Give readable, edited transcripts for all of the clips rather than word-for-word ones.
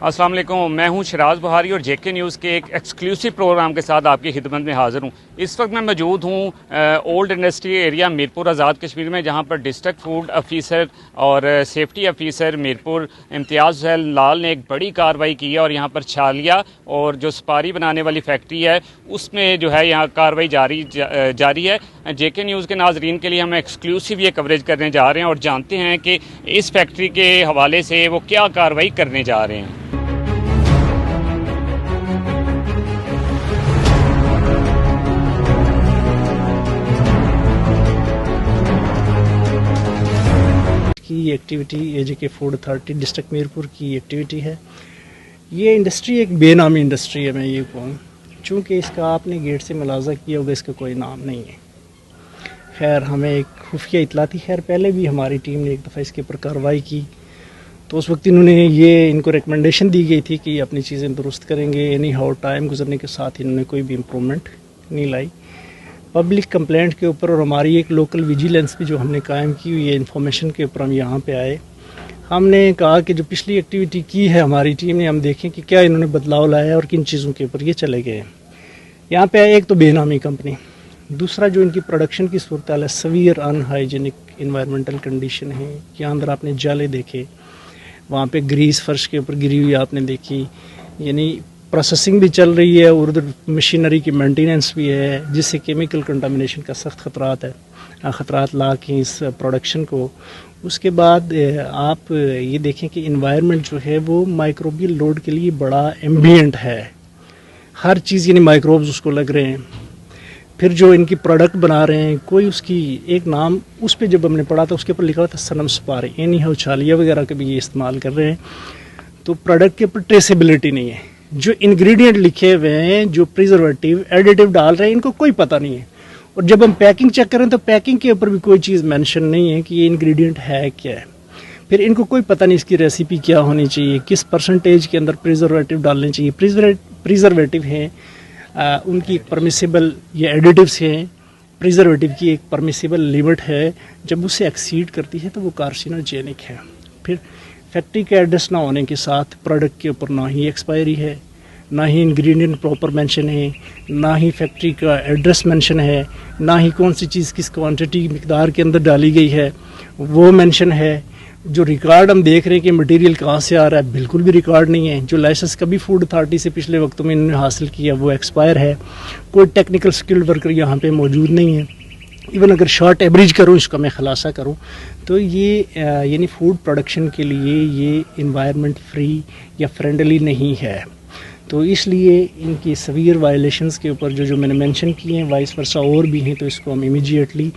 السلام علیکم، میں ہوں شراز بہاری اور جے کے نیوز کے ایک ایکسکلوسیو پروگرام کے ساتھ آپ کی خدمت میں حاضر ہوں۔ اس وقت میں موجود ہوں old industry area Mirpur Azad Kashmir میں، جہاں پر ڈسٹرکٹ فوڈ آفیسر اور سیفٹی آفیسر میرپور امتیاز حسین لال نے ایک بڑی کارروائی کی ہے اور یہاں پر چھالیا اور جو سپاری بنانے والی فیکٹری ہے اس میں جو ہے یہاں کارروائی جاری ہے۔ جے کے نیوز کے ناظرین کے لیے ہم ایکسکلوسیو یہ کوریج کرنے جا رہے ہیں اور جانتے ہیں کہ اس فیکٹری کے حوالے سے وہ کیا کارروائی کرنے جا رہے ہیں۔ کی ایکٹیویٹی اے جے کے فوڈ اتھارٹی ڈسٹرکٹ میرپور کی ایکٹیویٹی ہے۔ یہ انڈسٹری ایک بے نامی انڈسٹری ہے، میں یہ کہوں، چونکہ اس کا آپ نے گیٹ سے ملاحظہ کیا ہوگا، اس کا کوئی نام نہیں ہے۔ خیر ہمیں ایک خفیہ اطلاع تھی، خیر پہلے بھی ہماری ٹیم نے ایک دفعہ اس کے اوپر کارروائی کی تو اس وقت ان کو ریکمنڈیشن دی گئی تھی کہ یہ اپنی چیزیں درست کریں گے۔ اینی ہاؤ ٹائم گزرنے کے ساتھ انہوں نے کوئی بھی امپرومنٹ نہیں لائی۔ پبلک کمپلینٹ کے اوپر اور ہماری ایک لوکل ویجیلنس بھی جو ہم نے قائم کی ہوئی ہے، انفارمیشن کے اوپر ہم یہاں پہ آئے۔ ہم نے کہا کہ جو پچھلی ایکٹیویٹی کی ہے ہماری ٹیم نے، ہم دیکھیں کہ کیا انہوں نے بدلاؤ لایا ہے اور کن چیزوں کے اوپر یہ چلے گئے ہیں۔ یہاں پہ ایک تو بے نامی کمپنی، دوسرا جو ان کی پروڈکشن کی صورتحال ہے، سویئر ان ہائیجینک انوائرمنٹل کنڈیشن ہے۔ یہاں اندر آپ نے جالے دیکھے، وہاں پہ گریس فرش کے اوپر گری ہوئی آپ نے دیکھی، یعنی پروسیسنگ بھی چل رہی ہے اور ادھر مشینری کی مینٹیننس بھی ہے، جس سے کیمیکل کنٹامنیشن کا سخت خطرات لا کے اس پروڈکشن کو۔ اس کے بعد آپ یہ دیکھیں کہ انوائرمنٹ جو ہے وہ مائکروبیل لوڈ کے لیے بڑا ایمبینٹ ہے، ہر چیز یعنی مائکروبز اس کو لگ رہے ہیں۔ پھر جو ان کی پروڈکٹ بنا رہے ہیں، کوئی اس کی ایک نام اس پہ جب ہم نے پڑھا تھا اس کے اوپر لکھا ہوا تھا سنم سپاری، اینی ہاؤ چھالیا وغیرہ کا بھی یہ استعمال کر رہے ہیں، تو پروڈکٹ کے اوپر ٹریسیبلٹی نہیں ہے۔ جو انگریڈینٹ لکھے ہوئے ہیں، جو پریزرویٹیو ایڈیٹیو ڈال رہے ہیں، ان کو کوئی پتہ نہیں ہے۔ اور جب ہم پیکنگ چیک کریں تو پیکنگ کے اوپر بھی کوئی چیز مینشن نہیں ہے کہ یہ انگریڈینٹ ہے کیا ہے۔ پھر ان کو کوئی پتہ نہیں اس کی ریسیپی کیا ہونی چاہیے، کس پرسنٹیج کے اندر پریزرویٹیو ڈالنے چاہیے۔ پریزرویٹیو ہیں ان کی ایک پرمیسیبل، یہ ایڈیٹیوز ہیں، پریزرویٹیو کی ایک پرمیسیبل لیمٹ ہے، جب اسے ایکسیڈ کرتی ہے تو وہ کارسینوجینک ہے۔ پھر فیکٹری کا ایڈریس نہ ہونے کے ساتھ پروڈکٹ کے اوپر نہ ہی ایکسپائری ہے، نہ ہی انگریڈینٹ پراپر مینشن ہے، نہ ہی فیکٹری کا ایڈریس مینشن ہے، نہ ہی کون سی چیز کس کوانٹٹی مقدار کے اندر ڈالی گئی ہے وہ مینشن ہے۔ جو ریکارڈ ہم دیکھ رہے ہیں کہ مٹیریل کہاں سے آ رہا ہے، بالکل بھی ریکارڈ نہیں ہے۔ جو لائسنس کبھی فوڈ اتھارٹی سے پچھلے وقتوں میں انہوں نے حاصل کیا وہ ایکسپائر ہے۔ کوئی ٹیکنیکل سکلڈ ورکر یہاں پہ موجود نہیں ہے۔ ایون اگر شارٹ ایوریج کروں، اس کا میں خلاصہ کروں تو یہ یعنی فوڈ پروڈکشن کے لیے یہ انوائرمنٹ فری یا فرینڈلی نہیں ہے۔ تو اس لیے ان کی سویئر وائلیشنز کے اوپر جو میں نے مینشن کیے ہیں، وائس ورسا اور بھی ہیں، تو اس کو ہم امیجیٹلی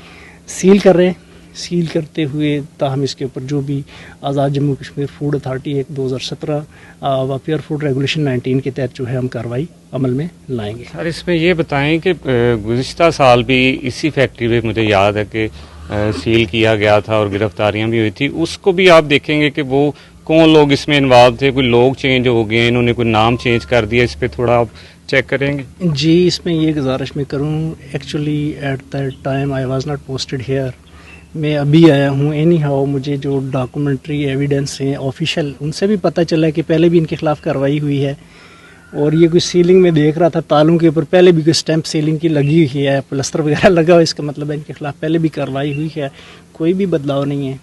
سیل کر رہے ہیں۔ سیل کرتے ہوئے تاہم اس کے اوپر جو بھی آزاد جموں کشمیر فوڈ اتھارٹی ایک 2017 و پیور فوڈ ریگولیشن 19 کے تحت جو ہے ہم کارروائی عمل میں لائیں گے۔ سر اس میں یہ بتائیں کہ گزشتہ سال بھی اسی فیکٹری پہ مجھے یاد ہے کہ سیل کیا گیا تھا اور گرفتاریاں بھی ہوئی تھی، اس کو بھی آپ دیکھیں گے کہ وہ کون لوگ اس میں انوالو تھے، کوئی لوگ چینج ہو گئے، انہوں نے کوئی نام چینج کر دیا، اس پہ تھوڑا آپ چیک کریں گے؟ جی، اس میں یہ گزارش میں کروں، actually at that time I was not posted here, میں ابھی آیا ہوں۔ اینی ہاؤ مجھے جو ڈاکومنٹری ایویڈنس ہیں آفیشیل، ان سے بھی پتہ چلا کہ پہلے بھی ان کے خلاف کارروائی ہوئی ہے، اور یہ کوئی سیلنگ میں دیکھ رہا تھا تالوں کے اوپر پہلے بھی کوئی اسٹیمپ سیلنگ کی لگی ہوئی ہے، پلسٹر وغیرہ لگا ہوا، اس کا مطلب ہے ان کے خلاف پہلے بھی کارروائی ہوئی ہے، کوئی بھی بدلاؤ نہیں ہے،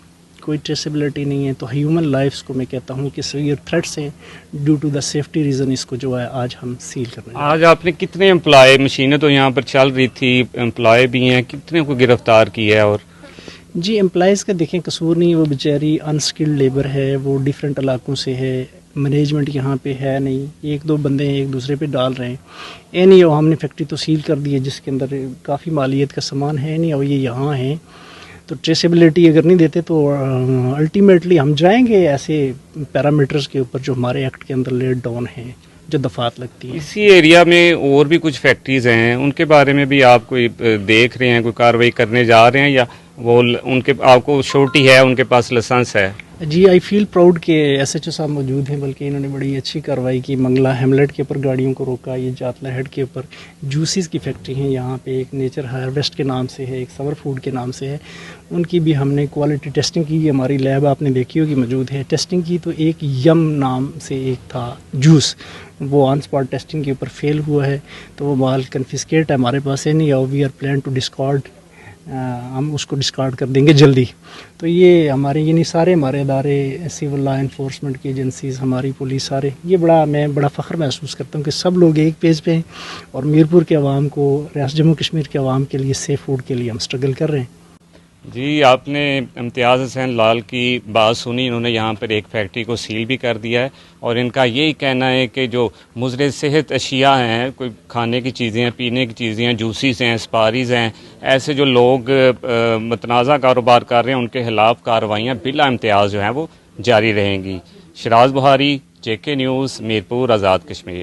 کوئی ٹریسیبلٹی نہیں ہے۔ تو ہیومن لائفز کو میں کہتا ہوں کہ سویئر تھریٹس ہیں، due to the safety reason اس کو جو ہے آج ہم سیل کرنے ہیں۔ آج آپ نے کتنے امپلائی، مشینیں تو یہاں پر چل رہی تھی، امپلائی بھی ہیں، کتنے کو گرفتار کیا ہے؟ اور جی امپلائیز کا دیکھیں قصور نہیں، وہ بیچاری انسکلڈ لیبر ہے، وہ ڈیفرنٹ علاقوں سے ہے، مینجمنٹ یہاں پہ ہے نہیں، ایک دو بندے ہیں ایک دوسرے پہ ڈال رہے ہیں۔ اینی ہو ہم نے فیکٹری تو سیل کر دی ہے جس کے اندر کافی مالیت کا سامان ہے، نہیں ہو یہ یہاں ہیں، تو ٹریسیبلٹی اگر نہیں دیتے تو الٹیمیٹلی ہم جائیں گے ایسے پیرامیٹرز کے اوپر جو ہمارے ایکٹ کے اندر لیڈ ڈاؤن ہیں، جو دفعات لگتی ہیں۔ اسی ایریا میں اور بھی کچھ فیکٹریز ہیں، ان کے بارے میں بھی آپ کوئی دیکھ رہے ہیں، کوئی کارروائی کرنے جا رہے ہیں، یا وہ ان کے آپ کو شورٹی ہے ان کے پاس لائسنس ہے؟ جی آئی فیل پراؤڈ کہ ایس ایچ او صاحب موجود ہیں، بلکہ انہوں نے بڑی اچھی کارروائی کی. منگلا ہیملیٹ کے اوپر گاڑیوں کو روکا. یہ جاتلا ہیڈ کے اوپر جوسیز کی فیکٹری ہیں یہاں پہ، ایک نیچر ہارویسٹ کے نام سے ہے، ایک سمر فوڈ کے نام سے ہے. ان کی بھی ہم نے کوالٹی ٹیسٹنگ کی. یہ ہماری لیب آپ نے دیکھی ہوگی موجود ہے. ٹیسٹنگ کی تو ایک یم نام سے ایک تھا جوس، وہ آن اسپاٹ ٹیسٹنگ کے اوپر فیل ہوا ہے، تو وہ مال کنفسکیٹ ہے ہمارے پاس ہے نہیں. We are plan to discard, ہم اس کو ڈسکارڈ کر دیں گے جلدی. تو یہ ہمارے یعنی سارے ہمارے ادارے، سول لا انفورسمنٹ کی ایجنسیز، ہماری پولیس، سارے یہ میں بڑا فخر محسوس کرتا ہوں کہ سب لوگ ایک پیج پہ ہیں اور میرپور کے عوام کو، ریاست جموں کشمیر کے عوام کے لیے سیف فوڈ کے لیے ہم اسٹرگل کر رہے ہیں. جی آپ نے امتیاز حسین لال کی بات سنی. انہوں نے یہاں پر ایک فیکٹری کو سیل بھی کر دیا ہے اور ان کا یہی کہنا ہے کہ جو مضر صحت اشیاء ہیں، کوئی کھانے کی چیزیں ہیں، پینے کی چیزیں ہیں، جوسیز ہیں، اسپاریز ہیں، ایسے جو لوگ متنازع کاروبار کر رہے ہیں، ان کے خلاف کارروائیاں بلا امتیاز جو ہیں وہ جاری رہیں گی. شراز بخاری، JK نیوز، میرپور، آزاد کشمیر.